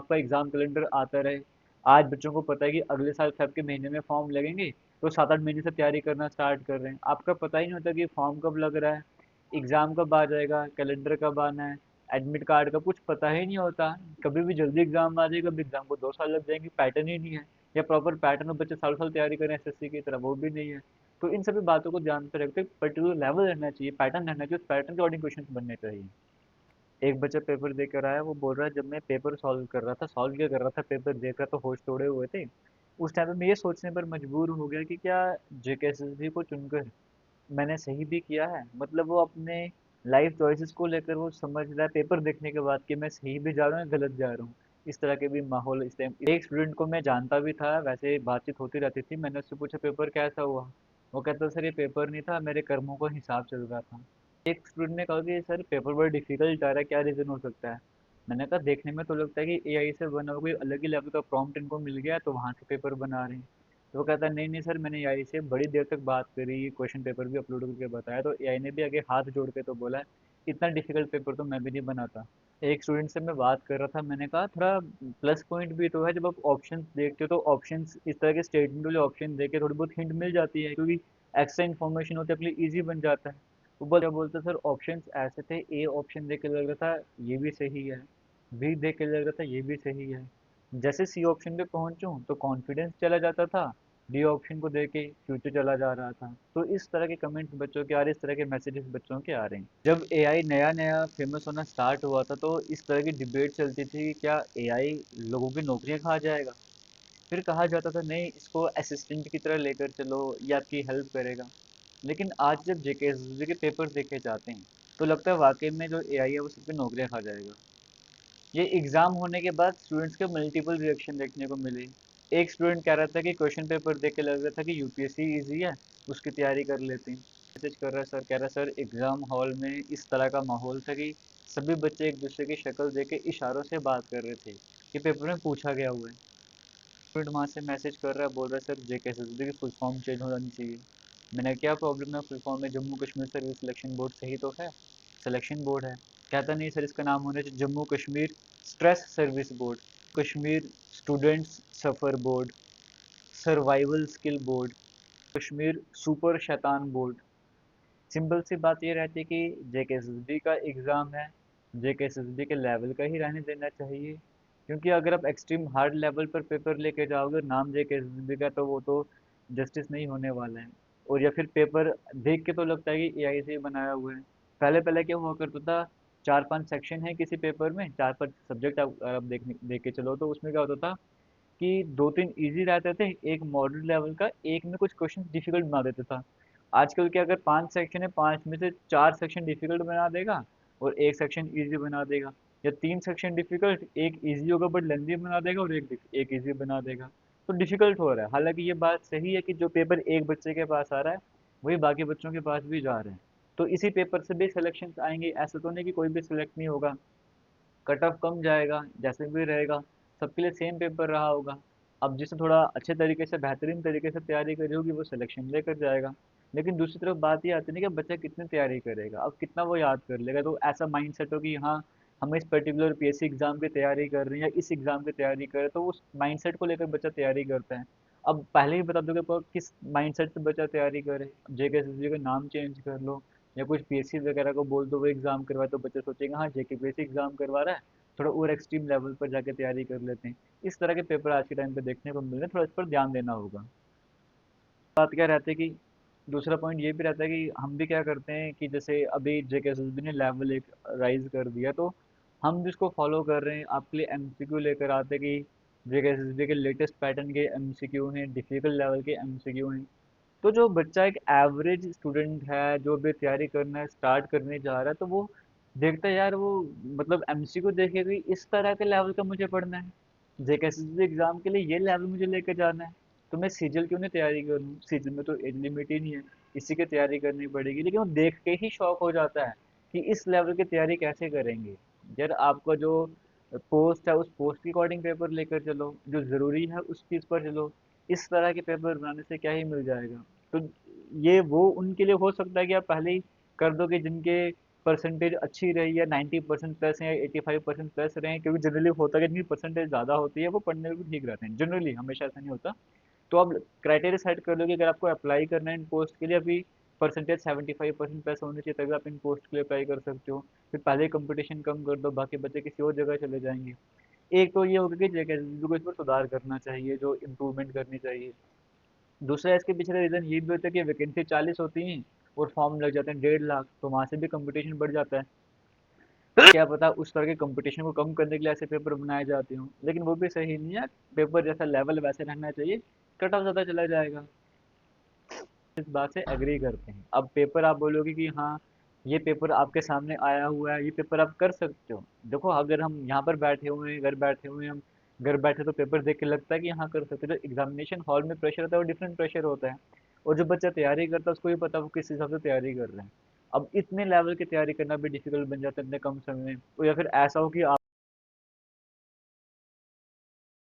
आपका exam calendar आता रहे। आज बच्चों को पता है कि अगले साल फेब के महीने में फॉर्म लगेंगे, तो 7-8 महीने से तैयारी करना स्टार्ट कर रहे हैं। आपका पता ही नहीं होता कि फॉर्म कब लग रहा है, एग्जाम कब आ जाएगा, कैलेंडर कब आना है, एडमिट कार्ड का कुछ पता ही नहीं होता। कभी भी जल्दी एग्जाम आ जाएगा, कभी एग्जाम को 2 साल लग जाएंगे, पैटर्न ही नहीं है। या प्रॉपर पैटर्न, बच्चे साल साल तैयारी करें एसएससी की तरह, वो भी नहीं है। तो इन सभी बातों को ध्यान पे रखते पर्टिकुलर लेवल रहना चाहिए, पैटर्न रहना चाहिए, उस पैटर्न के अकॉर्डिंग क्वेश्चन बनने चाहिए। एक बच्चा पेपर दे कर आया, वो बोल रहा है जब मैं पेपर सॉल्व कर रहा था, सॉल्व क्या कर रहा था, पेपर देख रहा था, होश तोड़े हुए थे। उस टाइम पे मैं ये सोचने पर मजबूर हो गया कि क्या जेकेएसएसबी को चुनकर मैंने सही भी किया है। मतलब वो अपने लाइफ चॉइसेस को लेकर वो समझ रहा है पेपर देखने के बाद कि मैं सही भी जा रहा हूँ या गलत जा रहा हूँ। इस तरह के भी माहौल इस टाइम। एक स्टूडेंट को मैं जानता भी था, वैसे बातचीत होती रहती थी। मैंने उससे पूछा पेपर कैसा हुआ, वो कहता सर ये पेपर नहीं था, मेरे कर्मों का हिसाब चल रहा था। एक स्टूडेंट ने कहा कि सर पेपर बड़ा डिफिकल्ट आ रहा है, क्या रीजन हो सकता है। मैंने कहा देखने में तो लगता है कि एआई से बना हुआ कोई अलग ही लेवल का प्रॉम्प्ट इनको मिल गया, तो वहां से पेपर बना रहे हैं। तो वो कहता है नहीं नहीं सर, मैंने एआई से बड़ी देर तक बात करी, क्वेश्चन पेपर भी अपलोड करके बताया, तो एआई ने भी आगे हाथ जोड़ के तो बोला है इतना डिफिकल्ट पेपर तो मैं भी नहीं बनाता। एक स्टूडेंट से मैं बात कर रहा था, मैंने कहा थोड़ा प्लस पॉइंट भी तो है, जब आप ऑप्शंस देखते हो तो ऑप्शंस इस तरह के स्टेटमेंट वाले ऑप्शन देके थोड़ी बहुत हिंट मिल जाती है, क्योंकि एक्स्ट्रा इन्फॉर्मेशन होती है, अपने लिए ईजी बन जाता है। वो क्या बोलते सर ऑप्शंस ऐसे थे, ए ऑप्शन देख के लग रहा था ये भी सही है, बी देख के लग रहा था ये भी सही है। जैसे सी ऑप्शन पे पहुंचूं तो कॉन्फिडेंस चला जाता था, डी ऑप्शन को देख के फ्यूचर चला जा रहा था। तो इस तरह के कमेंट्स बच्चों के आ रहे, इस तरह के मैसेजेस बच्चों के आ रहे हैं। जब एआई नया नया फेमस होना स्टार्ट हुआ था, तो इस तरह की डिबेट चलती थी कि क्या एआई लोगों की नौकरियां खा जाएगा। फिर कहा जाता था नहीं, इसको असिस्टेंट की तरह लेकर चलो, ये आपकी हेल्प करेगा। लेकिन आज जब जेकेएसएसबी के पेपर देखे जाते हैं, तो लगता है वाकई में जो एआई है वो सबकी नौकरियां खा जाएगा। ये एग्जाम होने के बाद स्टूडेंट्स के मल्टीपल रिएक्शन देखने को मिले। एक स्टूडेंट कह रहा था कि क्वेश्चन पेपर देख के लग रहा था कि यूपीएससी इजी है, उसकी तैयारी कर लेते हैं। मैसेज कर रहा है सर, कह रहा है सर एग्जाम हॉल में इस तरह का माहौल था कि सभी बच्चे एक दूसरे की शक्ल देख के इशारों से बात कर रहे थे कि पेपर में पूछा गया हुआ है। स्टूडेंट वहाँ से मैसेज कर रहा है, बोल रहा है सर जेकेएसएसबी की फुल फॉर्म चेंज हो जानी चाहिए। मैंने क्या प्रॉब्लम है फुल फॉर्म में, Jammu Kashmir service selection board सही तो है, सिलेक्शन बोर्ड है। कहता नहीं सर, इसका नाम होना चाहिए Jammu Kashmir stress service board, Kashmir students suffer board, survival skill board, Kashmir super शैतान बोर्ड। सिंपल सी बात ये रहती है कि जेकेएसएसबी का एग्ज़ाम है, जेकेएसएसबी के लेवल का ही रहने देना चाहिए। क्योंकि अगर आप एक्सट्रीम हार्ड लेवल पर पेपर लेके जाओगे नाम जेकेएसएसबी का, तो वो तो जस्टिस नहीं होने वाला है। और या फिर पेपर देख के तो लगता है कि एआई से ही बनाया हुआ है। पहले पहले क्या हुआ करता था, 4-5 सेक्शन है किसी पेपर में, 4-5 सब्जेक्ट आप देखने देख के चलो, तो उसमें क्या होता था कि 2-3 इजी रहते थे, एक मॉडरेट लेवल का, एक में कुछ क्वेश्चन डिफिकल्ट बना देता था। आजकल के अगर 5 सेक्शन है, 5 में से 4 सेक्शन डिफिकल्ट बना देगा और एक सेक्शन इजी बना देगा। या 3 सेक्शन डिफिकल्ट, एक इजी होगा बट लेंदी बना देगा, और एक इजी बना देगा। तो डिफिकल्ट हो रहा है। हालांकि ये बात सही है कि जो पेपर एक बच्चे के पास आ रहा है वही बाकी बच्चों के पास भी जा रहे हैं। तो इसी पेपर से भी सिलेक्शन आएंगे, ऐसा तो नहीं कि कोई भी सिलेक्ट नहीं होगा। कट ऑफ कम जाएगा, जैसे भी रहेगा, सबके लिए सेम पेपर रहा होगा। अब जिसने थोड़ा अच्छे तरीके से, बेहतरीन तरीके से तैयारी करी होगी, वो सिलेक्शन लेकर जाएगा। लेकिन दूसरी तरफ बात ये आती है ना कि बच्चा कितनी तैयारी करेगा, अब कितना वो याद कर लेगा। तो ऐसा माइंड सेट हो कि हाँ, हम इस पर्टिकुलर पीएससी एग्जाम की तैयारी कर रहे हैं या इस एग्जाम की तैयारी कर रहे हैं, तो उस माइंड सेट को लेकर बच्चा तैयारी करता है। अब पहले ही बता दोगे आपको किस माइंड सेट से बच्चा तैयारी करे। जेकेएसएसबी का नाम चेंज कर लो या कुछ पीएससी वगैरह को बोल दो वो एग्जाम करवाए, तो बच्चा सोचेगा हाँ जेके पीएससी एग्जाम करवा रहा है, थोड़ा और एक्सट्रीम लेवल पर जाके तैयारी कर लेते हैं। इस तरह के पेपर आज के टाइम पे देखने को मिल रहे हैं, थोड़ा इस पर ध्यान देना होगा। बात क्या रहती है कि दूसरा पॉइंट ये भी रहता है कि हम भी क्या करते हैं कि जैसे अभी जेकेएसएसबी ने लेवल एक राइज कर दिया, तो हम जिसको फॉलो कर रहे हैं, आपके लिए एमसीक्यू लेकर आते हैं कि जेकेएसएसबी के लेटेस्ट पैटर्न के एमसीक्यू हैं, डिफिकल्ट लेवल के एमसीक्यू हैं। तो जो बच्चा एक एवरेज स्टूडेंट है, जो भी तैयारी करना स्टार्ट करने जा रहा है, तो वो देखता है यार वो, मतलब एमसीक्यू देखेगा कि इस तरह के लेवल का मुझे पढ़ना है, जेकेएसएसबी एग्जाम के लिए ये लेवल मुझे लेके जाना है, तो मैं सीजल क्यों नहीं तैयारी करूँ, सीजल में तो एज लिमिट ही नहीं है, इसी की तैयारी करनी पड़ेगी। लेकिन वो देख के ही शौक हो जाता है कि इस लेवल की तैयारी कैसे करेंगे। यार आपका जो पोस्ट है, उस पोस्ट के अकॉर्डिंग पेपर लेकर चलो, जो ज़रूरी है उस चीज़ पर चलो। इस तरह के पेपर बनाने से क्या ही मिल जाएगा। तो ये वो उनके लिए हो सकता है कि आप पहले ही कर दो कि जिनके परसेंटेज अच्छी रही है, 90% प्लस है या 85% प्लस रहे हैं, क्योंकि जनरली होता है कि जिनकी परसेंटेज ज़्यादा होती है वो पढ़ने में भी ठीक रहते हैं, जनरली, हमेशा ऐसा नहीं होता। तो आप क्राइटेरिया सेट कर लो कि अगर आपको अप्लाई करना है इन पोस्ट के लिए, अभी परसेंटेज 75% प्लस होनी चाहिए, तभी आप इन पोस्ट के लिए अप्लाई कर सकते हो। फिर पहले कंपटीशन कम कर दो, बाकी बच्चे किसी और जगह चले जाएंगे। एक तो ये होगा कि जगह को इस पर सुधार करना चाहिए, जो इम्प्रूवमेंट करनी चाहिए। दूसरा इसके पीछे का रीज़न ये भी होता है कि वैकेंसी 40 होती हैं और फॉर्म लग जाते हैं 1.5 लाख, तो वहाँ से भी कंपटीशन बढ़ जाता है। क्या पता उस तरह के कंपटीशन को कम करने के लिए ऐसे पेपर बनाए जाते हों, लेकिन वो भी सही नहीं है। पेपर जैसा लेवल वैसे रहना चाहिए, कट ऑफ ज़्यादा चला जाएगा। इस बात से एग्री करते हैं। अब पेपर आप बोलोगे कि हाँ, ये पेपर आपके सामने आया हुआ है, ये पेपर आप कर सकते हो। देखो, अगर हम यहाँ पर बैठे हुए हैं, घर बैठे हुए हैं, हम घर बैठे तो पेपर देख के लगता है कि हाँ कर सकते हैं। जो एग्जामिनेशन हॉल में प्रेशर होता है वो डिफरेंट प्रेशर होता है, और जो बच्चा तैयारी करता है उसको भी पता है वो किस हिसाब से तैयारी कर रहे हैं। अब इतने लेवल की तैयारी करना भी डिफिकल्ट बन जाता है इतने कम समय में, तो या फिर ऐसा हो कि